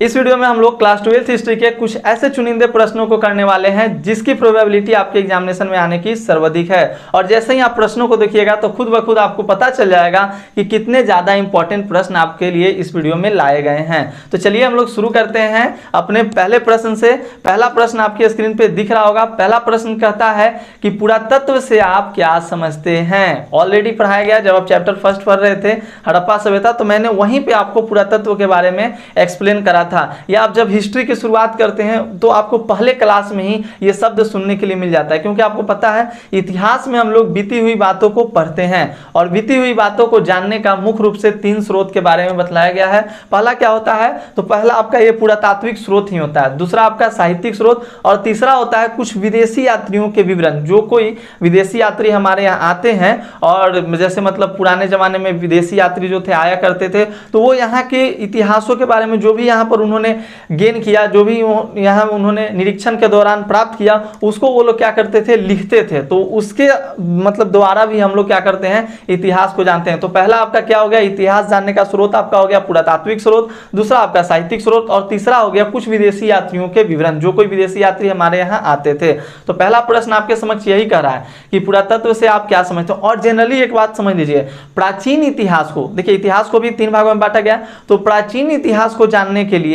इस वीडियो में हम लोग क्लास 12th हिस्ट्री के कुछ ऐसे चुनिंदे प्रश्नों को करने वाले हैं जिसकी प्रोबेबिलिटी आपके एग्जामिनेशन में आने की सर्वाधिक है। और जैसे ही आप प्रश्नों को देखिएगा तो खुद ब खुद आपको पता चल जाएगा कि कितने ज्यादा इंपॉर्टेंट प्रश्न आपके लिए इस वीडियो में लाए गए हैं। तो चलिए हम लोग शुरू करते हैं अपने पहले प्रश्न से। पहला प्रश्न आपके स्क्रीन पे दिख रहा होगा। पहला प्रश्न कहता है कि पुरातत्व से आप क्या समझते हैं। ऑलरेडी पढ़ाया गया जब आप चैप्टर फर्स्ट पढ़ रहे थे हड़प्पा सभ्यता, तो मैंने वहीं पे आपको पुरातत्व के बारे में एक्सप्लेन करा था। या आप जब हिस्ट्री की शुरुआत करते हैं तो आपको पहले क्लास में ही ये शब्द सुनने के लिए मिल जाता है, क्योंकि आपको पता है इतिहास में हम लोग बीती हुई बातों को पढ़ते हैं और बीती हुई बातों को जानने का मुख्य रूप से 3 स्रोत के बारे में बताया गया है। पहला क्या होता है, तो पहला आपका ये पुरातात्विक स्रोत ही होता है, दूसरा आपका साहित्यिक स्रोत और तीसरा होता है कुछ विदेशी यात्रियों के विवरण। जो कोई विदेशी यात्री हमारे यहाँ आते हैं और जैसे मतलब पुराने जमाने में विदेशी यात्री जो थे आया करते थे, तो वो यहाँ के इतिहासों के बारे में जो भी यहाँ पर उन्होंने गेन किया, जो भी यहाँ उन्होंने निरीक्षण के दौरान प्राप्त किया, उसको वो लोग क्या करते थे, लिखते थे। तो उसके मतलब द्वारा भी हम लोग क्या करते हैं, इतिहास को जानते हैं। तो पहला आपका क्या हो गया, इतिहास जानने का स्रोत आपका हो गया पुरातात्विक स्रोत, दूसरा आपका साहित्यिक स्रोत और तीसरा हो गया कुछ विदेशी यात्रियों के विवरण, जो कोई विदेशी यात्री हमारे यहाँ आते थे। तो पहला प्रश्न आपके समक्ष यही कह रहा है कि पुरातत्व से आप क्या समझते हो। और जनरली एक बात समझ लीजिए, प्राचीन इतिहास को, देखिए इतिहास को भी 3 भागों में बांटा गया। तो प्राचीन इतिहास को जानने के लिए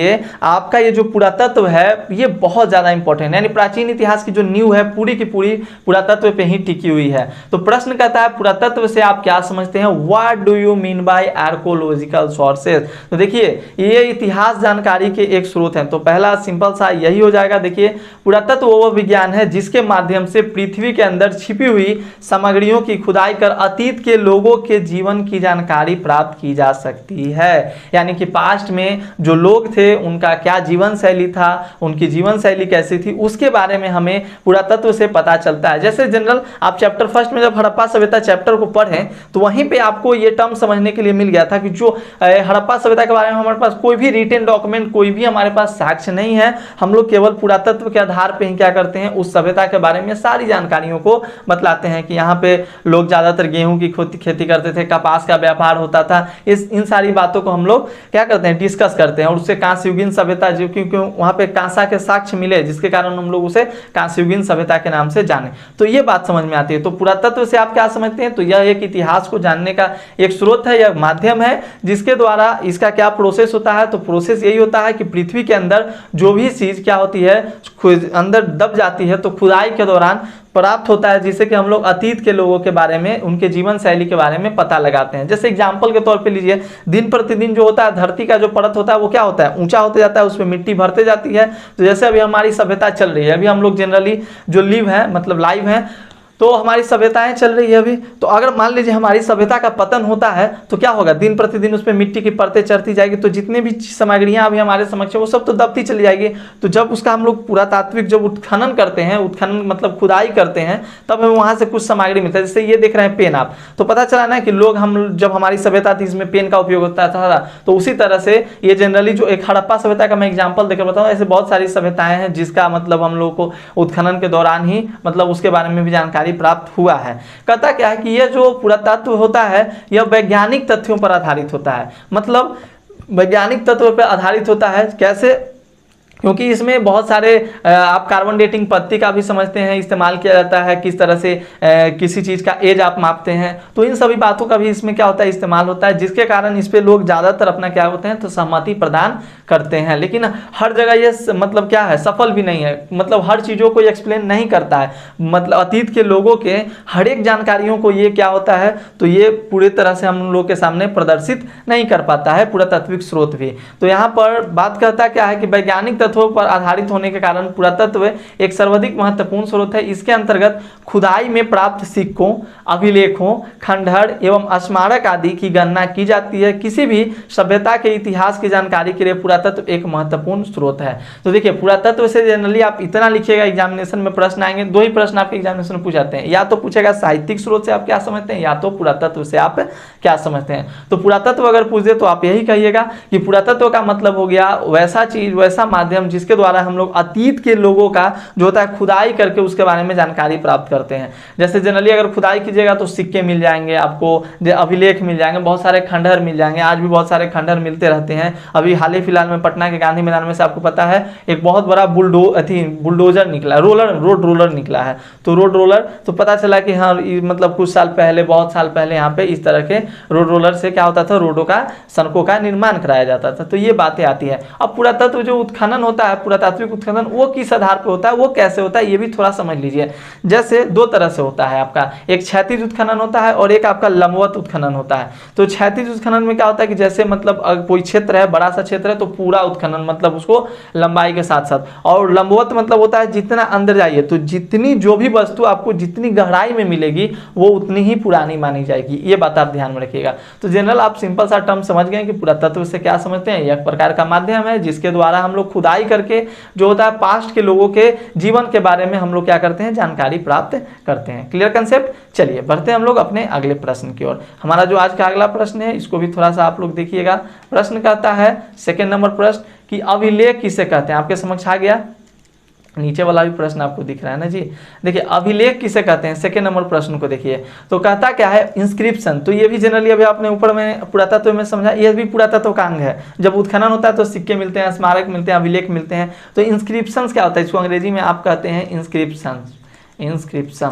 आपका ये जो पुरातत्व है ये बहुत ज्यादा इंपॉर्टेंट है। यानी प्राचीन इतिहास की जो नींव है पूरी की पूरी पुरातत्व पे ही टिकी हुई है। तो प्रश्न कहता है पुरातत्व से आप क्या समझते हैं, what do you mean by archaeological sources. तो देखिए ये इतिहास जानकारी के एक स्रोत है। तो पहला सिंपल सा यही हो जाएगा। देखिए पुरातत्व वो विज्ञान है जिसके माध्यम से पृथ्वी के अंदर छिपी हुई सामग्रियों की खुदाई कर अतीत के लोगों के जीवन की जानकारी प्राप्त की जा सकती है। यानी कि पास्ट में जो लोग थे उनका क्या जीवन शैली था, उनकी जीवन शैली कैसी थी, उसके बारे में हमें पुरातत्व से पता चलता है। जैसे जनरल आप चैप्टर फर्स्ट में जब हड़प्पा सभ्यता चैप्टर को पढ़ें तो वहीं पे आपको ये टर्म समझने के लिए मिल गया था कि जो हड़प्पा सभ्यता के बारे में हमारे पास कोई भी रिटन डॉक्यूमेंट, कोई भी हमारे पास साक्ष्य नहीं है। हम लोग केवल पुरातत्व के आधार पर ही क्या करते हैं, उस सभ्यता के बारे में सारी जानकारियों को बतलाते हैं कि यहाँ पे लोग ज्यादातर गेहूं की खेती करते थे, कपास का व्यापार होता था। इन सारी बातों को हम लोग क्या करते हैं, डिस्कस करते हैं। और उससे कांस्ययुगीन सभ्यता, जो क्योंकि वहां पे कांसा के साक्ष्य मिले जिसके कारण हम लोग उसे कांस्ययुगीन सभ्यता के नाम से जाने, तो ये बात समझ में आती है। तो पुरातत्व से आप क्या समझते हैं, तो यह एक इतिहास को जानने का एक स्रोत है, यह माध्यम है जिसके द्वारा इसका क्या प्रोसेस होता है। तो प्रोसेस यही होता है कि पृथ्वी के अंदर जो भी चीज क्या होती है अंदर दब जाती है तो खुदाई के दौरान प्राप्त होता है, जिससे कि हम लोग अतीत के लोगों के बारे में, उनके जीवन शैली के बारे में पता लगाते हैं। जैसे एग्जांपल के तौर पे लीजिए, दिन प्रतिदिन जो होता है धरती का जो परत होता है वो क्या होता है, ऊंचा होते जाता है, उसमें मिट्टी भरते जाती है। तो जैसे अभी हमारी सभ्यता चल रही है, अभी हम लोग जनरली जो लिव है मतलब लाइव है, तो हमारी सभ्यताएं चल रही है अभी। तो अगर मान लीजिए हमारी सभ्यता का पतन होता है तो क्या होगा, दिन प्रतिदिन उसमें मिट्टी की परतें चढ़ती जाएगी, तो जितने भी सामग्रियां अभी हमारे समक्ष है वो सब तो दबती चली जाएगी। तो जब उसका हम लोग पुरातात्विक जब उत्खनन करते हैं, उत्खनन मतलब खुदाई करते हैं, तब हमें वहां से कुछ सामग्री मिलता है। जैसे ये देख रहे हैं पेन आप, तो पता चला ना कि लोग हम जब हमारी सभ्यता थी इसमें पेन का उपयोग होता था। तो उसी तरह से ये जनरली जो एक हड़प्पा सभ्यता का मैं एग्जाम्पल देकर बताऊँ, ऐसे बहुत सारी सभ्यताएं हैं जिसका मतलब हम लोग को उत्खनन के दौरान ही मतलब उसके बारे में भी जानकारी प्राप्त हुआ है। कहता क्या है कि यह जो पुरातत्व होता है यह वैज्ञानिक तथ्यों पर आधारित होता है। मतलब वैज्ञानिक तत्वों पर आधारित होता है। कैसे, क्योंकि इसमें बहुत सारे आप कार्बन डेटिंग पद्धति का भी समझते हैं, इस्तेमाल किया जाता है, किस तरह से किसी चीज़ का एज आप मापते हैं, तो इन सभी बातों का भी इसमें क्या होता है, इस्तेमाल होता है, जिसके कारण इस पे लोग ज़्यादातर अपना क्या होते हैं तो सहमति प्रदान करते हैं। लेकिन हर जगह ये मतलब क्या है, सफल भी नहीं है, मतलब हर चीज़ों को एक्सप्लेन नहीं करता है। मतलब अतीत के लोगों के हर एक जानकारियों को ये क्या होता है, तो ये पूरी तरह से हम लोग के सामने प्रदर्शित नहीं कर पाता है पुरातात्विक स्रोत भी। तो यहाँ पर बात करता क्या है कि वैज्ञानिक तथ्यों पर आधारित होने के कारण पुरातत्व एक सर्वाधिक महत्वपूर्ण स्रोत है। इसके अंतर्गत खुदाई में प्राप्त सिक्कों, अभिलेखों, खंडहर एवं स्मारक आदि की गणना की जाती है। किसी भी सभ्यता के इतिहास की जानकारी के लिए पुरातत्व एक महत्वपूर्ण स्रोत है। तो देखिए पुरातत्व से जनरली आप इतना लिखिएगा, एग्जामिनेशन में प्रश्न आएंगे, 2 ही प्रश्न आपके एग्जामिनेशन में पूछ जाते हैं, या तो पूछेगा साहित्यिक स्रोत से आप क्या समझते हैं, या तो पुरातत्व से आप क्या समझते हैं। तो पुरातत्व अगर पूछ दे तो आप यही कहिएगा कि पुरातत्व का मतलब हो गया वैसा चीज, वैसा माध्यम जिसके द्वारा हम लोग अतीत के लोगों का जो होता है खुदाई करके उसके बारे में जानकारी प्राप्त करते हैं। जैसे जनरली अगर खुदाई कीजिएगा तो सिक्के मिल जाएंगे आपको, अभिलेख मिल जाएंगे, बहुत सारे खंडहर मिल जाएंगे, आज भी बहुत सारे खंडहर मिलते रहते हैं। अभी हाल ही फिलहाल में पटना के गांधी मैदान में से आपको पता है एक बहुत बड़ा बुलडोजर निकला, रोड रोलर निकला है। तो रोड रोलर तो पता चला कि हाँ मतलब कुछ साल पहले, बहुत साल पहले यहाँ पे इस तरह के रोड रोलर से क्या होता था, रोडों का, सड़कों का निर्माण कराया जाता था। तो ये बातें आती है। अब पुरातत्व जो उत्खनन होता है, पुरातात्विक उत्खनन, वो किस आधार पर होता है, वो कैसे होता है, ये भी थोड़ा समझ लीजिए। जैसे दो तरह से होता है आपका, एक क्षैतिज उत्खनन होता है और एक आपका लंबवत उत्खनन होता है। तो क्षैतिज उत्खनन में क्या होता है कि जैसे मतलब कोई क्षेत्र है, बड़ा सा क्षेत्र है, तो पूरा उत्खनन मतलब उसको लंबाई के साथ साथ, और लंबवत मतलब होता है जितना अंदर जाइए तो जितनी जो भी वस्तु आपको जितनी गहराई में मिलेगी वो उतनी ही पुरानी मानी जाएगी। ये बात आप ध्यान में रखिएगा। तो जनरल आप सिंपल सा टर्म समझ गए कि पुरातत्व से क्या समझते हैं, एक प्रकार का माध्यम है जिसके द्वारा हम लोग खुदाई करके जो होता है पास्ट के लोगों के जीवन के बारे में हम लोग क्या करते हैं, जानकारी प्राप्त करते हैं। Clear concept. चलिए बढ़ते हैं हम लोग अपने अगले प्रश्न की ओर। हमारा जो आज का अगला प्रश्न है इसको भी थोड़ा सा आप लोग देखिएगा। प्रश्न कहता है, सेकंड नंबर प्रश्न, कि अभिलेख किसे कहते हैं। आपके समक्ष आ गया, नीचे वाला भी प्रश्न आपको दिख रहा है ना जी। देखिए अभिलेख किसे कहते हैं, सेकंड नंबर प्रश्न को देखिए। तो कहता क्या है, इंस्क्रिप्शन। तो ये भी जनरली अभी आपने ऊपर में पुरातत्व में समझा, ये भी पुरातत्व का अंग है। जब उत्खनन होता है तो सिक्के मिलते हैं, स्मारक मिलते हैं, अभिलेख मिलते हैं। तो इंस्क्रिप्शन क्या होता है, इसको अंग्रेजी में आप कहते हैं इंस्क्रिप्शन।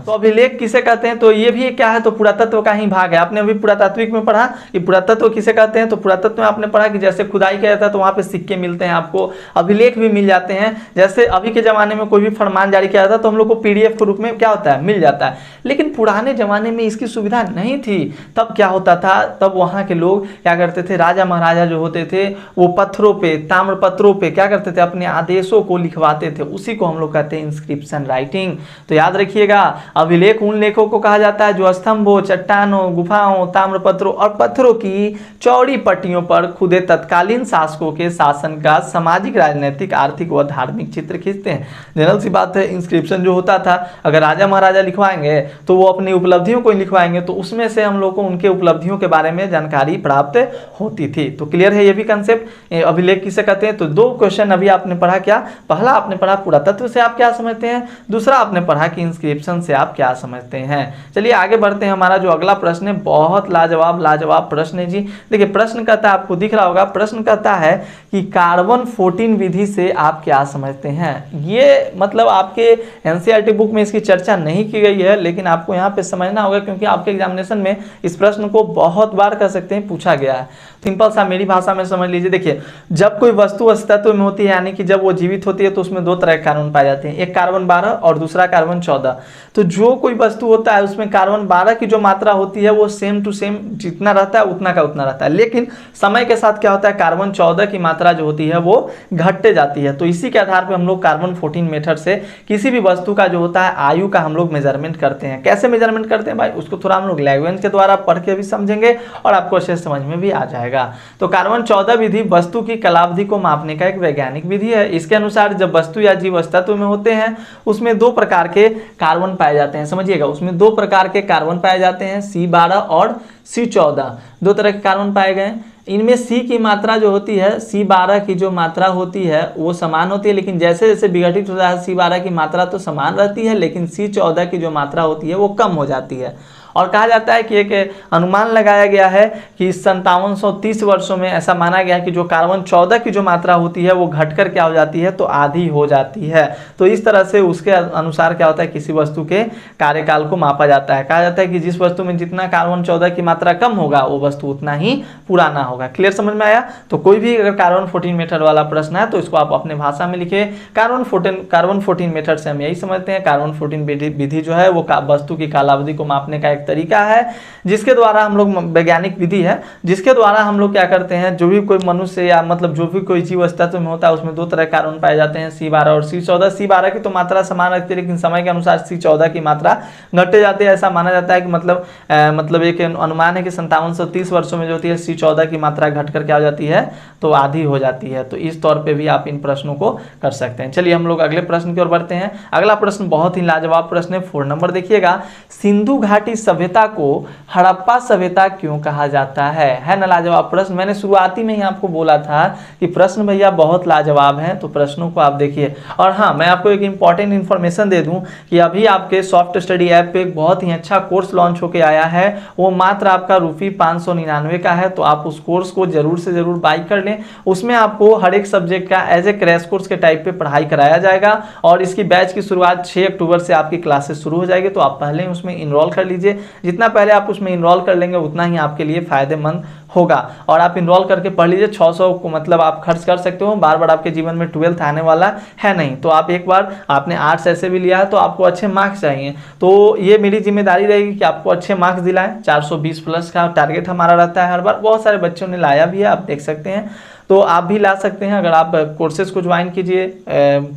तो अभिलेख किसे कहते हैं, तो ये भी क्या है, तो पुरातत्व का ही भाग है। आपने अभी पुरातात्विक में पढ़ा कि पुरातत्व किसे कहते हैं, तो पुरातत्व में आपने पढ़ा कि जैसे खुदाई किया जाता है तो वहाँ पे सिक्के मिलते हैं, आपको अभिलेख भी मिल जाते हैं। जैसे अभी के ज़माने में कोई भी फरमान जारी किया जाता है तो हम लोग को PDF के रूप में क्या होता है, मिल जाता है। लेकिन पुराने ज़माने में इसकी सुविधा नहीं थी। तब क्या होता था, तब वहाँ के लोग क्या करते थे, राजा महाराजा जो होते थे वो पत्थरों पे, ताम्र पत्रों पे क्या करते थे, अपने आदेशों को लिखवाते थे। उसी को हम लोग कहते हैं इंस्क्रिप्शन राइटिंग। तो याद रखिएगा, अभिलेख उन लेखों को कहा जाता है जो स्तंभों, चट्टानों, गुफाओं, ताम्रपत्रों और पत्थरों की चौड़ी पट्टियों पर खुदे तत्कालीन शासकों के शासन का सामाजिक, राजनीतिक, आर्थिक व धार्मिक चित्र खींचते हैं। जनरल सी बात है, इंस्क्रिप्शन जो होता था अगर राजा महाराजा लिखवाएंगे तो वो अपनी उपलब्धियों को लिखवाएंगे, तो उसमें से हम लोग को उनके उपलब्धियों के बारे में जानकारी प्राप्त होती थी। तो क्लियर है ये भी कंसेप्ट, अभिलेख किसे कहते हैं। तो दो क्वेश्चन अभी आपने पढ़ा, क्या पहला आपने पढ़ा पुरातत्व से आप क्या समझते हैं, दूसरा आपने पढ़ा कि इंस्क्रिप्शन से आप क्या समझते हैं। चलिए आगे बढ़ते हैं। हमारा जो अगला प्रश्न है बहुत लाजवाब प्रश्न है जी। देखिए प्रश्न कहता है, आपको दिख रहा होगा, प्रश्न कहता है कि कार्बन 14 विधि से आप क्या समझते हैं। ये मतलब आपके एनसीईआरटी बुक में इसकी चर्चा नहीं की गई है, लेकिन आपको यहाँ पे समझना होगा क्योंकि आपके एग्जामिनेशन में इस प्रश्न को बहुत बार कह सकते हैं पूछा गया है। सिंपल सा मेरी भाषा में समझ लीजिए। देखिए जब कोई वस्तु अस्तित्व में होती है, यानी कि जब वो जीवित होती है, तो उसमें दो तरह के कार्बन पाए जाते हैं, एक कार्बन 12 और दूसरा कार्बन 14। तो जो कोई वस्तु होता है उसमें कार्बन 12 की जो मात्रा होती है वो सेम टू सेम जितना रहता है उतना का उतना रहता है, लेकिन समय के साथ क्या होता है, कार्बन 14 की मात्रा जो होती है वो घटते जाती है। तो इसी के आधार पर हम लोग कार्बन 14 मेथड से किसी भी वस्तु का जो होता है आयु का हम लोग मेजरमेंट करते हैं। कैसे मेजरमेंट करते हैं भाई, उसको थोड़ा हम लोग लैग्रेंज के द्वारा पढ़ के भी समझेंगे और आपको अच्छे समझ में भी आ जाएगा। तो कार्बन 14 विधि वस्तु की कालावधि को मापने का एक वैज्ञानिक विधि है। इसके अनुसार जब वस्तु या जीव अस्तित्व में होते हैं उसमें दो प्रकार के कार्बन पाए जाते हैं। समझिएगा, उसमें दो प्रकार के कार्बन पाए जाते हैं, C12 और C14। दो तरह के कार्बन पाए गए। इनमें C की मात्रा जो होती है, C12 की जो मात्रा होती है वो समान होती है, लेकिन जैसे जैसे विघटित होता है C12 की मात्रा तो समान रहती है, लेकिन C14 की जो मात्रा होती है वो कम हो जाती है। और कहा जाता है कि एक अनुमान लगाया गया है कि 5730 वर्षों में ऐसा माना गया कि जो कार्बन 14 की जो मात्रा होती है वो घटकर क्या हो जाती है, तो आधी हो जाती है। तो इस तरह से उसके अनुसार क्या होता है, किसी वस्तु के कार्यकाल को मापा जाता है। कहा जाता है कि जिस वस्तु में जितना कार्बन 14 की मात्रा कम होगा वो वस्तु उतना ही पुराना होगा। क्लियर समझ में आया। तो कोई भी अगर कार्बन 14 मेथड वाला प्रश्न है तो इसको आप अपने भाषा में लिखिए। कार्बन 14 मेथड से हम यही समझते हैं, कार्बन 14 विधि जो है वो वस्तु की कालावधि को मापने का तरीका है, जिसके द्वारा हम लोग, वैज्ञानिक विधि है जिसके द्वारा हम लोग क्या करते हैं, जो भी कोई मनुष्य या मतलब जो भी कोई जीव अस्तित्व में होता है उसमें दो तरह के कार्बन पाए जाते हैं, C12 और C14। C12 की तो मात्रा समान रहती है, लेकिन समय के अनुसार C14 की मात्रा घटते जाती है। ऐसा माना जाता है कि मतलब एक अनुमान है कि 5730 वर्षों में जो होती है C14 की मात्रा घटकर क्या हो जाती है, तो आधी हो जाती है। तो इस तौर पे भी आप इन प्रश्नों को कर सकते हैं। चलिए हम लोग अगले प्रश्न की ओर बढ़ते हैं। अगला प्रश्न बहुत ही लाजवाब प्रश्न है, 4 नंबर देखिएगा। सिंधु घाटी सभ्यता को हड़प्पा सभ्यता क्यों कहा जाता है ना लाजवाब प्रश्न। मैंने शुरुआती में ही आपको बोला था कि प्रश्न भैया बहुत लाजवाब हैं, तो प्रश्नों को आप देखिए। और हाँ, मैं आपको एक इंपॉर्टेंट इन्फॉर्मेशन दे दूं कि अभी आपके सॉफ्ट स्टडी ऐप पे एक बहुत ही अच्छा कोर्स लॉन्च होके आया है, वो मात्र आपका ₹599 का है, तो आप उस कोर्स को जरूर से जरूर बाई कर लें। उसमें आपको हर एक सब्जेक्ट का एज ए क्रैश कोर्स के टाइप पे पढ़ाई कराया जाएगा और इसकी बैच की शुरुआत 6 अक्टूबर से आपकी क्लासेस शुरू हो जाएगी, तो आप पहले ही उसमें इनरोल कर लीजिए। जितना पहले आप उसमें इनरोल कर लेंगे उतना ही आपके लिए फायदेमंद होगा। और आप इनरोल करके पढ़ लीजिए, 600 को मतलब आप खर्च कर सकते हो, बार बार आपके जीवन में 12th आने वाला है नहीं। तो आप एक बार, आपने आर्ट्स ऐसे भी लिया है तो आपको अच्छे मार्क्स चाहिए, तो ये मेरी जिम्मेदारी रहेगी कि आपको अच्छे मार्क्स दिलाएं। 420 प्लस का टारगेट हमारा रहता है हर बार, बहुत सारे बच्चों ने लाया भी है, आप देख सकते हैं। तो आप भी ला सकते हैं अगर आप कोर्सेज को ज्वाइन कीजिए।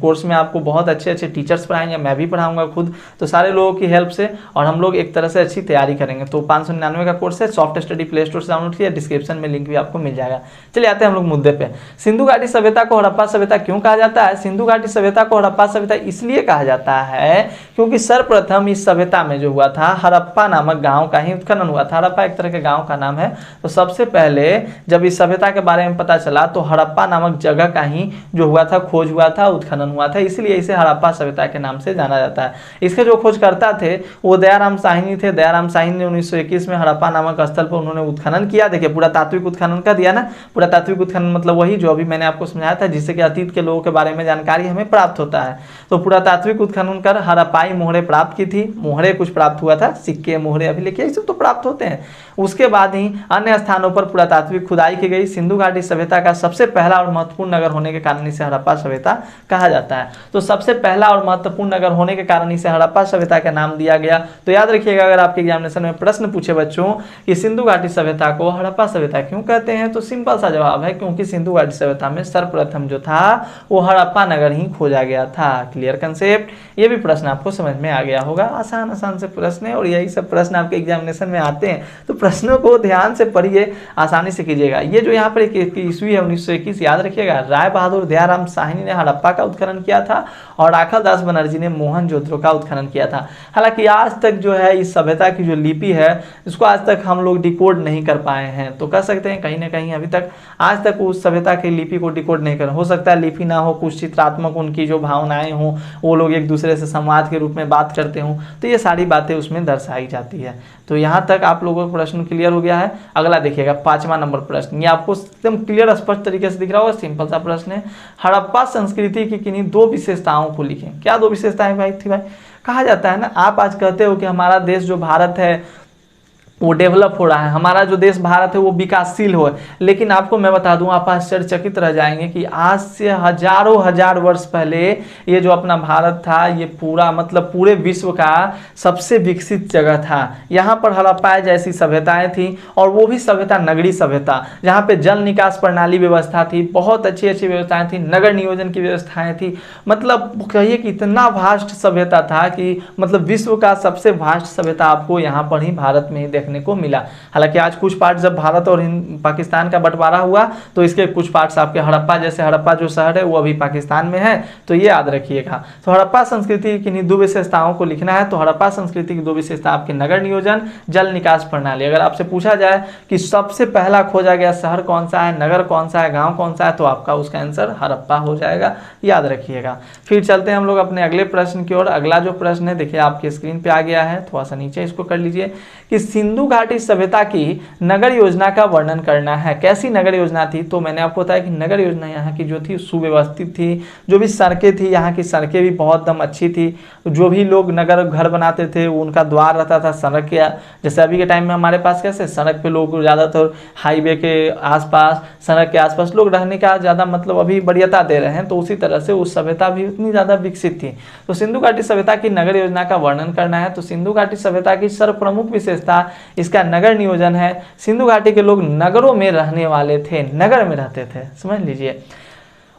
कोर्स में आपको बहुत अच्छे अच्छे टीचर्स पढ़ाएंगे, मैं भी पढ़ाऊंगा खुद, तो सारे लोगों की हेल्प से, और हम लोग एक तरह से अच्छी तैयारी करेंगे। तो 599 का कोर्स है, सॉफ्ट स्टडी प्ले स्टोर से डाउनलोड किया, डिस्क्रिप्शन में लिंक भी आपको मिल जाएगा। चलिए आते हैं हम लोग मुद्दे पे। सिंधु घाटी सभ्यता को हड़प्पा सभ्यता क्यों कहा जाता है? सिंधु घाटी सभ्यता को हड़प्पा सभ्यता इसलिए कहा जाता है क्योंकि सर्वप्रथम इस सभ्यता में जो हुआ था, हड़प्पा नामक गाँव का ही उत्खनन हुआ था। हड़प्पा एक तरह के गाँव का नाम है। तो सबसे पहले जब इस सभ्यता के बारे में पता चला तो हड़प्पा नामक जगह का ही जो हुआ था, खोज हुआ था, उत्खनन हुआ था, इसलिए इसे हड़प्पा सभ्यता के नाम से जाना जाता है। इसके जो खोजकर्ता थे वो दयाराम साहनी थे। दयाराम साहनी ने 1921 में हड़प्पा नामक स्थल पर उन्होंने उत्खनन किया। देखिए पुरातात्विक उत्खनन कर दिया ना। पुरातात्विक उत्खनन मतलब वही जो अभी मैंने आपको समझाया था, जिससे कि अतीत के लोगों के बारे में जानकारी हमें प्राप्त होता है। तो पुरातात्विक उत्खनन कर हड़प्पाई मोहरे प्राप्त की थी। मोहरे कुछ प्राप्त हुआ था, सिक्के, मोहरे, अभिलेख, ये सब तो प्राप्त होते हैं। उसके बाद ही अन्य स्थानों पर पुरातात्विक खुदाई की गई। सिंधु घाटी सभ्यता का सबसे पहला और महत्वपूर्ण नगर होने के कारण इसे हड़प्पा सभ्यता कहा जाता है। तो सबसे पहला और महत्वपूर्ण नगर होने के कारण इसे हड़प्पा सभ्यता का नाम दिया गया। तो याद रखिएगा, अगर आपके एग्जामिनेशन में प्रश्न पूछे बच्चों कि सिंधु घाटी सभ्यता को हड़प्पा सभ्यता क्यों कहते हैं, तो सिंपल सा जवाब है क्योंकि सिंधु घाटी सभ्यता में सर्वप्रथम जो था वो हड़प्पा नगर ही खोजा गया था। Clear concept? ये भी प्रश्न आपको समझ में आ गया होगा। आसान आसान से प्रश्न है और यही सब प्रश्न आपके एग्जामिनेशन में आते हैं, तो प्रश्नों को ध्यान से पढ़िए, आसानी से कीजिएगा। ये जो यहाँ पर एक ईस्वी है 1921, याद रखिएगा, राय बहादुर दयाराम साहनी ने हड़प्पा का उत्खनन किया था और राखाल दास बनर्जी ने मोहनजोदड़ो का उत्खनन किया था। हालांकि आज तक जो है इस सभ्यता की जो लिपि है इसको आज तक हम लोग डिकोड नहीं कर पाए हैं। तो कह सकते हैं कहीं ना कहीं अभी तक आज तक उस सभ्यता की लिपि को डिकोड नहीं कर, हो सकता है लिपि ना हो, कुछ चित्रात्मक उनकी जो भावनाएं हों, वो लोग एक दूसरे से संवाद के रूप में बात करते हों, तो ये सारी बातें उसमें दर्शाई जाती है। तो यहाँ तक आप लोगों को प्रश्न क्लियर हो गया है। अगला देखिएगा 5वां नंबर प्रश्न, ये आपको एकदम क्लियर स्पष्ट तरीके से दिख रहा होगा, सिंपल सा प्रश्न है। हड़प्पा संस्कृति की किन्हीं 2 विशेषताओं को लिखें। क्या 2 विशेषताएं भाई थी भाई? कहा जाता है ना, आप आज कहते हो कि हमारा देश जो भारत है वो डेवलप हो रहा है, हमारा जो देश भारत है वो विकासशील हो, लेकिन आपको मैं बता दूं, आप आश्चर्यचकित रह जाएंगे कि आज से हजारों हजार वर्ष पहले ये जो अपना भारत था ये पूरा मतलब पूरे विश्व का सबसे विकसित जगह था। यहाँ पर हड़प्पा जैसी सभ्यताएं थी और वो भी सभ्यता नगरीय सभ्यता, जहाँ पे जल निकास प्रणाली व्यवस्था थी, बहुत अच्छी अच्छी व्यवस्थाएं थी, नगर नियोजन की व्यवस्थाएं थी। मतलब कहिए कि इतना वास्ट सभ्यता था कि मतलब विश्व का सबसे वास्ट सभ्यता आपको यहाँ पर ही भारत में ही को मिला। हालांकि आज कुछ पार्ट जब भारत और पाकिस्तान का बंटवारा हुआ तो इसके कुछ पार्ट्स आपके हड़प्पा, जैसे हड़प्पा जो शहर है वो अभी पाकिस्तान में है, तो ये याद रखिएगा। तो हड़प्पा संस्कृति की किन्हीं 2 विशेषताओं को लिखना है। तो हड़प्पा संस्कृति की 2 विशेषता आपके नगर नियोजन, जल निकास प्रणाली। अगर आपसे पूछा जाए कि सबसे पहला खोजा गया शहर कौन सा है, नगर कौन सा है, गाँव कौन सा है, तो आपका उसका आंसर हड़प्पा हो जाएगा, याद रखिएगा। फिर चलते हैं हम लोग अपने अगले प्रश्न की ओर। अगला जो प्रश्न है देखिए आपके स्क्रीन पे आ गया है, थोड़ा सा नीचे इसको कर लीजिए कि सिंधु घाटी सभ्यता की नगर योजना का वर्णन करना है। कैसी नगर योजना थी? तो मैंने आपको बताया कि नगर योजना यहाँ की जो थी सुव्यवस्थित थी, जो भी सड़कें थी यहाँ की सड़कें भी बहुत दम अच्छी थी। जो भी लोग नगर घर बनाते थे उनका द्वार रहता था सड़क के, जैसे अभी के टाइम में हमारे पास कैसे सड़क पे लोग ज़्यादातर हाईवे के आसपास, सड़क के आसपास लोग रहने का ज़्यादा मतलब अभी वरीयता दे रहे हैं, तो उसी तरह से उस सभ्यता भी उतनी ज़्यादा विकसित थी। तो सिंधु घाटी सभ्यता की नगर योजना का वर्णन करना है। तो सिंधु घाटी सभ्यता की सर्वप्रमुख विशेषता इसका नगर नियोजन है। सिंधु घाटी के लोग नगरों में रहने वाले थे, नगर में रहते थे, समझ लीजिए।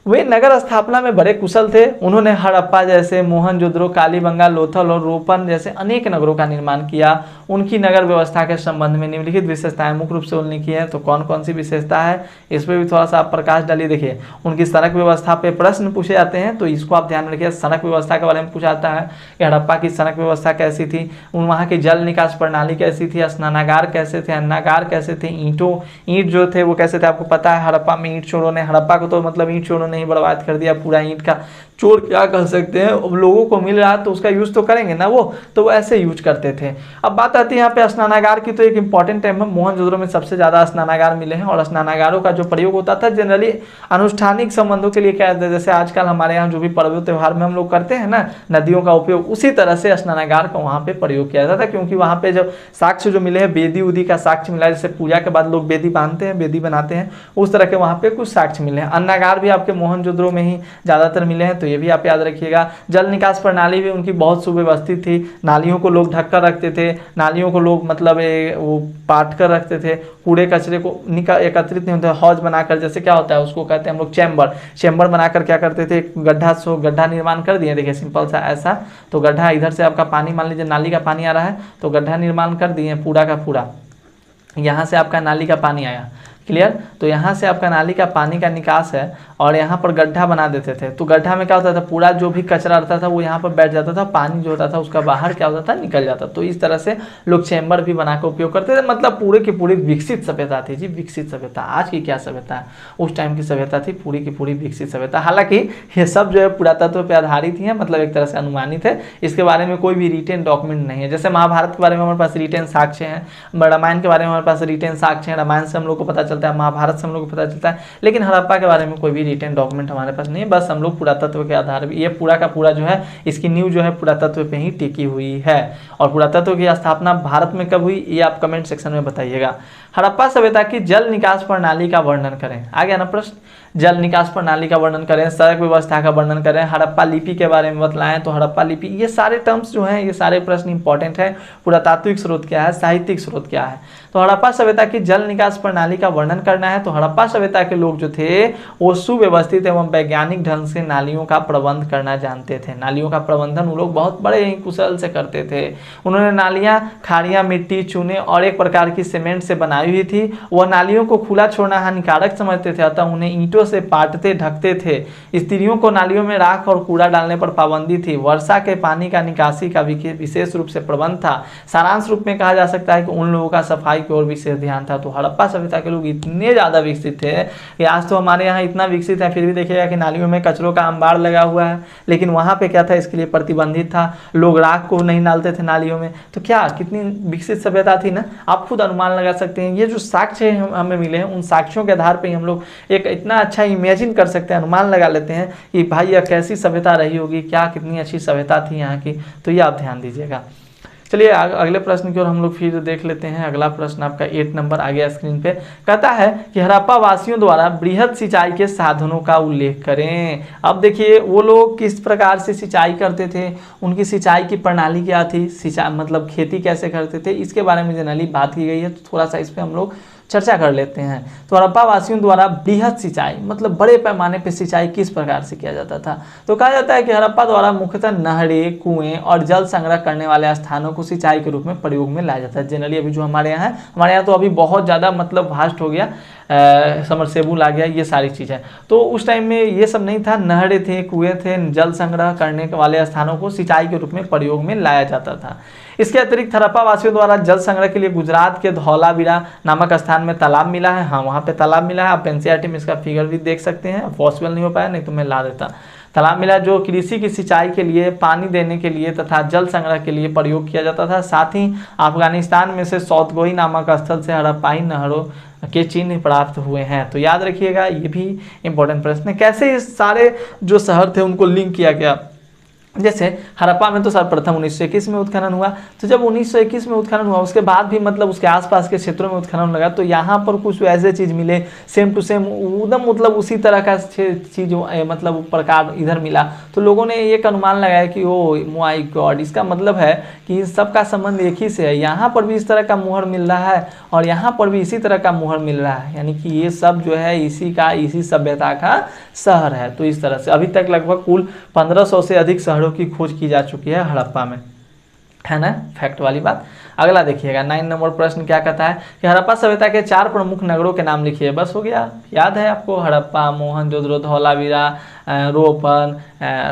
वे नगर स्थापना में बड़े कुशल थे। उन्होंने हड़प्पा जैसे, मोहनजोदड़ो, कालीबंगा, लोथल और रोपन जैसे अनेक नगरों का निर्माण किया। उनकी नगर व्यवस्था के संबंध में निम्नलिखित विशेषताएं मुख्य रूप से उल्लेखित है। तो कौन कौन सी विशेषता है, इस पर भी थोड़ा सा आप प्रकाश डालिए। देखिए, उनकी सड़क व्यवस्था पे प्रश्न पूछे जाते हैं, तो इसको आप ध्यान रखिए। सड़क व्यवस्था के बारे में पूछा जाता है कि हड़प्पा की सड़क व्यवस्था कैसी थी, वहाँ की जल निकास प्रणाली कैसी थी, स्नानागार कैसे थे, अन्नागार कैसे थे, ईंट जो थे वो कैसे थे। आपको पता है हड़प्पा में ईंट चोरों ने, हड़प्पा को तो मतलब ईंट चोरों ने ही बर्बाद कर दिया पूरा। ईंट का चोर क्या कर सकते हैं, अब लोगों को मिल रहा है तो उसका यूज तो करेंगे ना वो, तो वो ऐसे यूज करते थे। अब बात आती है यहाँ पे स्नानागार की, तो एक इंपॉर्टेंट टाइम है, मोहनजोदड़ो में सबसे ज्यादा स्नानागार मिले हैं। और स्नानागारों का जो प्रयोग होता था जनरली अनुष्ठानिक संबंधों के लिए क्या है, जैसे आजकल हमारे यहाँ जो भी पर्व त्योहार में हम लोग करते हैं ना नदियों का उपयोग, उसी तरह से स्नानागार का वहाँ पे प्रयोग किया जाता था। क्योंकि वहाँ पे जब साक्ष्य जो मिले हैं, बेदी उदी का साक्ष्य मिला है, जैसे पूजा के बाद लोग बेदी बांधते हैं, बेदी बनाते हैं, उस तरह के वहाँ पे कुछ साक्ष्य मिले हैं। अन्नागार भी आपके मोहनजोदड़ो में ही ज्यादातर मिले हैं, तो ये भी आप याद रखिएगा। जल निकास प्रणाली भी उनकी बहुत सुव्यवस्थित थी। नालियों को लोग ढक कर रखते थे, नालियों को लोग मतलब वो पाट कर रखते थे, कूड़े कचरे को एकत्रित नहीं होते। हौज बनाकर, जैसे क्या होता है उसको कहते हैं हम लोग चैम्बर बनाकर क्या करते थे, गड्ढा निर्माण कर दिए। देखिए सिंपल सा ऐसा, तो गड्ढा, इधर से आपका पानी, मान लीजिए नाली का पानी आ रहा है तो गड्ढा निर्माण कर दिए पूरा का पूरा। यहाँ से आपका नाली का पानी आया, क्लियर, तो यहाँ से आपका नाली का पानी का निकास है और यहाँ पर गड्ढा बना देते थे। तो गड्ढा में क्या होता था, पूरा जो भी कचरा रहता था वो यहाँ पर बैठ जाता था, पानी जो होता था उसका बाहर क्या होता था, निकल जाता। तो इस तरह से लोग चैम्बर भी बनाकर उपयोग करते थे। मतलब पूरे की पूरी विकसित सभ्यता थी जी, विकसित सभ्यता। आज की क्या सभ्यता है, उस टाइम की सभ्यता थी पूरी की पूरी विकसित सभ्यता। हालांकि ये सब जो है पुरातत्व पर आधारित ही है, मतलब एक तरह से अनुमानित है, इसके बारे में कोई भी रिटेन डॉक्यूमेंट नहीं है। जैसे महाभारत के बारे में हमारे पास रिटेन साक्ष्य है, रामायण के बारे में हमारे पास रिटेन साक्ष्य है, रामायण से हम लोग को पता चलता है, महाभारत से हम लोग को पता चलता है, लेकिन हड़प्पा के बारे में कोई भी रिटेन डॉक्यूमेंट हमारे पास नहीं है। बस हम लोग पुरातत्व के आधार पर, ये पूरा का पूरा जो है इसकी नींव जो है पुरातत्व पे ही टिकी हुई है। और पुरातत्व की स्थापना भारत में कब हुई, ये आप कमेंट सेक्शन में बताइएगा। हड़प्पा सभ्यता की जल निकास प्रणाली का वर्णन करें। आ गया ना प्रश्न, जल निकास प्रणाली का वर्णन करें, सड़क व्यवस्था का वर्णन करें, हड़प्पा लिपि के बारे में बतलाएं। तो हड़प्पा लिपि, ये सारे टर्म्स जो हैं, ये सारे प्रश्न इंपॉर्टेंट है। पुरातात्विक स्रोत क्या है, साहित्यिक स्रोत क्या है। तो हड़प्पा सभ्यता की जल निकास प्रणाली का वर्णन करना है। तो हड़प्पा सभ्यता के लोग जो थे वो सुव्यवस्थित एवं वैज्ञानिक ढंग से नालियों का प्रबंध करना जानते थे। नालियों का प्रबंधन वो लोग बहुत बड़े ही कुशल से करते थे। उन्होंने नालियां खाड़ियां मिट्टी, चूने और एक प्रकार की सीमेंट से बनाई हुई थी। वह नालियों को खुला छोड़ना हानिकारक समझते थे, अतः उन्हें ईंटों से पाटते ढकते थे। स्त्रियों को नालियों में राख और कूड़ा डालने पर पाबंदी थी। वर्षा के पानी का निकासी का विशेष रूप से प्रबंध था। सारांश रूप में कहा जा सकता है कि उन लोगों का सफाई की ओर विशेष ध्यान था। तो हड़प्पा सभ्यता के लोग इतने ज्यादा विकसित थे कि आज तो हमारे यहाँ इतना विकसित है, फिर भी देखिएगा कि नालियों में कचरों का अंबार लगा हुआ है, लेकिन वहां पे क्या था, इसके लिए प्रतिबंधित था। लोग राख को नहीं डालते थे नालियों में। तो क्या कितनी विकसित सभ्यता थी ना, आप खुद अनुमान लगा सकते हैं। ये जो साक्ष्य हमें मिले हैं, उन साक्ष्यों के आधार पर हम लोग एक इतना अच्छा इमेजिन कर सकते हैं, अनुमान लगा लेते हैं कि भाई यह कैसी सभ्यता रही होगी, क्या कितनी अच्छी सभ्यता थी यहाँ की। तो ये आप ध्यान दीजिएगा। चलिए अगले प्रश्न की ओर हम लोग फिर देख लेते हैं। अगला प्रश्न आपका 8 नंबर आ गया स्क्रीन पे। कहता है कि हड़प्पा वासियों द्वारा बृहद सिंचाई के साधनों का उल्लेख करें। अब देखिए वो लोग किस प्रकार से सिंचाई करते थे, उनकी सिंचाई की प्रणाली क्या थी, सिंचाई मतलब खेती कैसे करते थे, इसके बारे में जनरली बात की गई है। तो थोड़ा सा इस पर हम लोग चर्चा कर लेते हैं। तो हड़प्पा वासियों द्वारा बृहद सिंचाई मतलब बड़े पैमाने पर सिंचाई किस प्रकार से किया जाता था। तो कहा जाता है कि हड़प्पा द्वारा मुख्यतः नहरें, कुएं और जल संग्रह करने वाले स्थानों को सिंचाई के रूप में प्रयोग में लाया जाता है। जनरली अभी जो हमारे यहाँ है, हमारे यहाँ तो अभी बहुत ज़्यादा मतलब वास्ट हो गया, समरसेबुल आ गया, ये सारी चीज़ें। तो उस टाइम में ये सब नहीं था, नहरें थे, कुएं थे, जल संग्रह करने वाले स्थानों को सिंचाई के रूप में प्रयोग में लाया जाता था। इसके अतिरिक्त हड़प्पा वासियों द्वारा जल संग्रह के लिए गुजरात के धौलावीरा नामक स्थान में तालाब मिला है। हाँ, वहाँ पे तालाब मिला है। आप एनसीईआरटी में इसका फिगर भी देख सकते हैं। पॉसिबल नहीं हो पाया, नहीं तो मैं ला देता। तालाब मिला जो कृषि की सिंचाई के लिए, पानी देने के लिए तथा जल संग्रह के लिए प्रयोग किया जाता था। साथ ही अफगानिस्तान में से सौतगोई नामक स्थल से हड़प्पाई नहरों के चिन्ह प्राप्त हुए हैं। तो याद रखिएगा, ये भी इंपॉर्टेंट प्रश्न है। कैसे इस सारे जो शहर थे उनको लिंक किया गया, जैसे हड़प्पा में तो सर्वप्रथम 1921 में उत्खनन हुआ, तो जब 1921 में उत्खनन हुआ उसके बाद भी मतलब उसके आसपास के क्षेत्रों में उत्खनन लगा, तो यहाँ पर कुछ ऐसे चीज़ मिले सेम टू सेम एकदम मतलब उसी तरह का चीज़ मतलब प्रकार इधर मिला, तो लोगों ने एक अनुमान लगाया कि ओ माय गॉड, इसका मतलब है कि सबका संबंध एक ही से है। यहाँ पर भी इस तरह का मुहर मिल रहा है और यहाँ पर भी इसी तरह का मुहर मिल रहा है, यानी कि ये सब जो है इसी सभ्यता का शहर है। तो इस तरह से अभी तक लगभग कुल 1500 से अधिक शहरों की खोज की जा चुकी है हड़प्पा में, है ना, फैक्ट वाली बात। अगला देखिएगा 9 नंबर प्रश्न क्या कहता है कि हड़प्पा सभ्यता के 4 प्रमुख नगरों के नाम लिखिए। बस हो गया, याद है आपको, हड़प्पा, मोहनजोदड़ो, धौलावीरा, रोपन,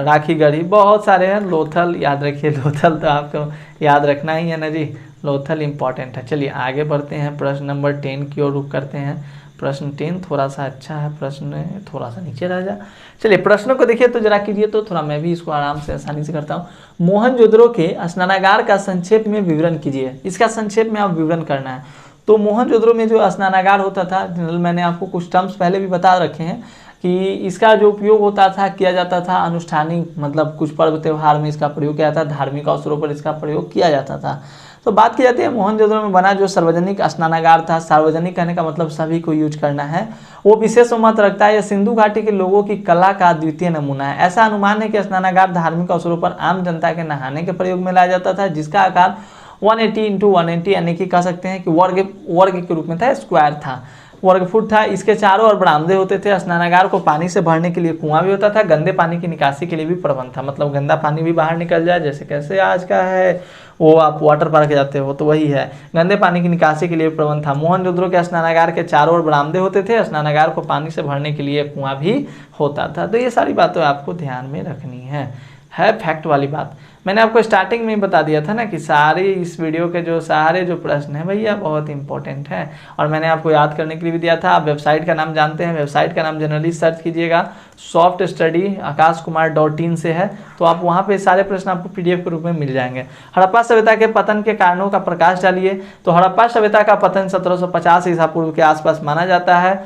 राखीगढ़ी, बहुत सारे हैं, लोथल याद रखिए, लोथल तो आपको याद रखना ही है ना जी, लोथल इंपॉर्टेंट है। चलिए आगे बढ़ते हैं, प्रश्न नंबर 10 की ओर रुख करते हैं। प्रश्न 10 थोड़ा सा अच्छा है, प्रश्न थोड़ा सा नीचे रह जा। चलिए प्रश्नों को देखिए तो जरा कीजिए, तो थोड़ा मैं भी इसको आराम से आसानी से करता हूँ। मोहनजोदड़ो के स्नानागार का संक्षेप में विवरण कीजिए, इसका संक्षेप में आप विवरण करना है। तो मोहनजोदड़ो में जो स्नानागार होता था, जनरल मैंने आपको कुछ टर्म्स पहले भी बता रखे हैं कि इसका जो उपयोग होता था, किया जाता था अनुष्ठानिक, मतलब कुछ पर्व त्यौहार में इसका प्रयोग किया जाता था, धार्मिक अवसरों पर इसका प्रयोग किया जाता था। तो बात की जाती है मोहनजोदड़ो में बना जो सार्वजनिक स्नानागार था, सार्वजनिक कहने का मतलब सभी को यूज करना है, वो विशेष महत्व रखता है। यह सिंधु घाटी के लोगों की कला का द्वितीय नमूना है। ऐसा अनुमान है कि स्नानागार धार्मिक अवसरों पर आम जनता के नहाने के प्रयोग में लाया जाता था, जिसका आकार 180 × 180 यानी कि कह सकते हैं कि वर्ग के रूप में था, स्क्वायर था, वर्ग फुट था। इसके चारों ओर बरामदे होते थे। स्नानागार को पानी से भरने के लिए कुआं भी होता था, गंदे पानी की निकासी के लिए भी प्रबंध था, मतलब गंदा पानी भी बाहर निकल जाए, जैसे कैसे आज का है वो आप वाटर पार्क जाते हो तो वही है, गंदे पानी की निकासी के लिए प्रबंध था। मोहनजोदड़ो के स्नानागार के चारों ओर बरामदे होते थे, स्नानागार को पानी से भरने के लिए कुआं भी होता था। तो ये सारी बातें आपको ध्यान में रखनी है फैक्ट वाली बात। मैंने आपको स्टार्टिंग में ही बता दिया था ना कि सारे इस वीडियो के जो सारे जो प्रश्न हैं भैया बहुत इंपॉर्टेंट है, और मैंने आपको याद करने के लिए भी दिया था। आप वेबसाइट का नाम जानते हैं, वेबसाइट का नाम जनरली सर्च कीजिएगा, सॉफ्ट स्टडी akashkumar.in से है, तो आप वहाँ पे सारे प्रश्न आपको PDF के रूप में मिल जाएंगे। हड़प्पा सभ्यता के पतन के कारणों का प्रकाश डालिए। तो हड़प्पा सभ्यता का पतन 1750 ईसा पूर्व के आसपास माना जाता है।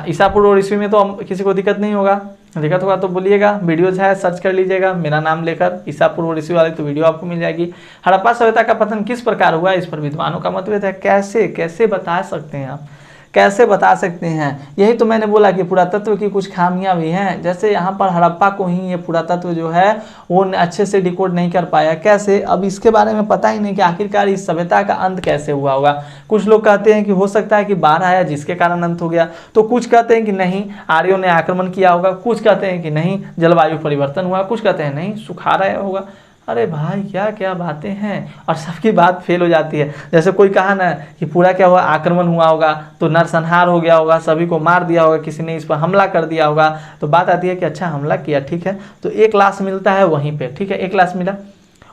ईसा पूर्व और ईस्वी में तो किसी को दिक्कत नहीं होगा, दिक्कत होगा तो बोलिएगा, वीडियोज है सर्च कर लीजिएगा मेरा नाम लेकर, ईसा पूर्व और ईस्वी वाले, तो वीडियो आपको मिल जाएगी। हड़प्पा सभ्यता का पतन किस प्रकार हुआ, इस पर विद्वानों का मतभेद है। कैसे बता सकते हैं आप, कैसे बता सकते हैं? यही तो मैंने बोला कि पुरातत्व की कुछ खामियां भी हैं। जैसे यहाँ पर हड़प्पा को ही ये पुरातत्व जो है वो अच्छे से डिकोड नहीं कर पाया। कैसे? अब इसके बारे में पता ही नहीं कि आखिरकार इस सभ्यता का अंत कैसे हुआ होगा। कुछ लोग कहते हैं कि हो सकता है कि बाढ़ आया जिसके कारण अंत हो गया, तो कुछ कहते हैं कि नहीं आर्यों ने आक्रमण किया होगा, कुछ कहते हैं कि नहीं जलवायु परिवर्तन हुआ, कुछ कहते हैं नहीं सुखाड़ आया होगा। अरे भाई क्या क्या बातें हैं, और सबकी बात फेल हो जाती है। जैसे कोई कहा ना कि पूरा क्या हुआ, आक्रमण हुआ होगा तो नरसंहार हो गया होगा, सभी को मार दिया होगा, किसी ने इस पर हमला कर दिया होगा, तो बात आती है कि अच्छा हमला किया, ठीक है, तो एक लाश मिलता है वहीं पे, ठीक है, एक लाश मिला,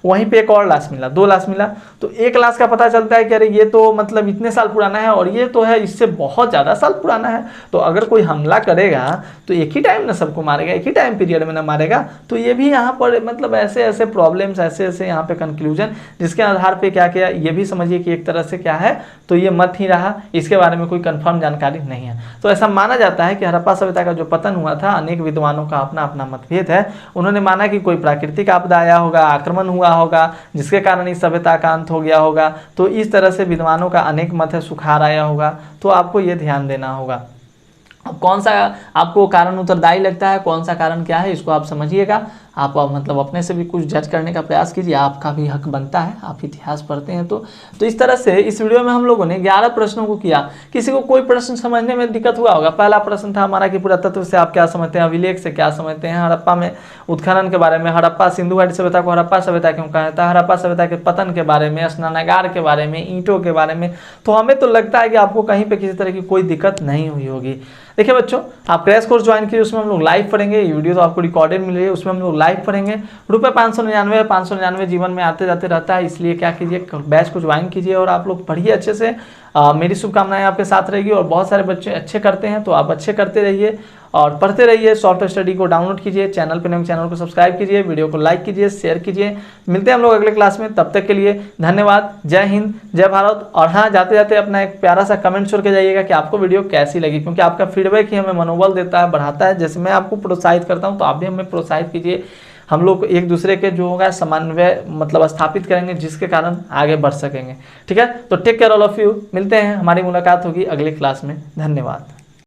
वहीं पे एक और लाश मिला, 2 लाश मिला, तो एक लाश का पता चलता है कि अरे ये तो मतलब इतने साल पुराना है और ये तो है इससे बहुत ज़्यादा साल पुराना है। तो अगर कोई हमला करेगा तो एक ही टाइम ना सबको मारेगा, एक ही टाइम पीरियड में ना मारेगा। तो ये भी यहाँ पर मतलब ऐसे ऐसे प्रॉब्लम्स, ऐसे ऐसे यहाँ पे कंक्लूजन, जिसके आधार पे क्या किया ये भी समझिए कि एक तरह से क्या है तो ये मत ही रहा, इसके बारे में कोई कंफर्म जानकारी नहीं है। तो ऐसा माना जाता है कि हड़प्पा सभ्यता का जो पतन हुआ था, अनेक विद्वानों का अपना अपना मतभेद है। उन्होंने माना कि कोई प्राकृतिक आपदा आया होगा, आक्रमण हुआ होगा जिसके कारण इस सभ्यता का अंत हो गया होगा। तो इस तरह से विद्वानों का अनेक मत है, सुखाड़ आया होगा, तो आपको ये ध्यान देना होगा। अब कौन सा आपको कारण उत्तरदायी लगता है, कौन सा कारण क्या है, इसको आप समझिएगा। आप मतलब अपने से भी कुछ जज करने का प्रयास कीजिए, आपका भी हक बनता है, आप इतिहास पढ़ते हैं तो इस तरह से इस वीडियो में हम लोगों ने 11 प्रश्नों को किया। किसी को कोई प्रश्न समझने में दिक्कत हुआ होगा। पहला प्रश्न था हमारा कि पुरातत्व से आप क्या समझते हैं, अभिलेख से क्या समझते हैं, हड़प्पा में उत्खनन के बारे में, हड़प्पा सिंधु घाटी सभ्यता को हड़प्पा सभ्यता क्यों कहा जाता है, हड़प्पा सभ्यता के पतन के बारे में, स्नानागार के बारे में, ईंटों के बारे में। तो हमें तो लगता है कि आपको कहीं पर किसी तरह की कोई दिक्कत नहीं हुई होगी। देखिए बच्चों, आप क्रैश कोर्स ज्वाइन कीजिए, उसमें हम लोग लाइव पढ़ेंगे। ये वीडियो तो आपको रिकॉर्डेड मिल रही है, उसमें हम लोग लाइव पढ़ेंगे। रुपये 599 599 जीवन में आते जाते रहता है, इसलिए क्या कीजिए बैच को ज्वाइन कीजिए और आप लोग पढ़िए अच्छे से। मेरी शुभकामनाएं आपके साथ रहेगी, और बहुत सारे बच्चे अच्छे करते हैं तो आप अच्छे करते रहिए और पढ़ते रहिए। सॉफ्ट स्टडी को डाउनलोड कीजिए, चैनल पे नए चैनल को सब्सक्राइब कीजिए, वीडियो को लाइक कीजिए, शेयर कीजिए। मिलते हैं हम लोग अगले क्लास में, तब तक के लिए धन्यवाद। जय हिंद, जय भारत। और हाँ, जाते जाते अपना एक प्यारा सा कमेंट छोड़ के जाइएगा कि आपको वीडियो कैसी लगी, क्योंकि आपका फीडबैक ही हमें मनोबल देता है, बढ़ाता है। जैसे मैं आपको प्रोत्साहित करता हूँ तो आप भी हमें प्रोत्साहित कीजिए। हम लोग एक दूसरे के जो होगा समन्वय मतलब स्थापित करेंगे, जिसके कारण आगे बढ़ सकेंगे। ठीक है, तो take care all of you, मिलते हैं, हमारी मुलाकात होगी अगली क्लास में। धन्यवाद।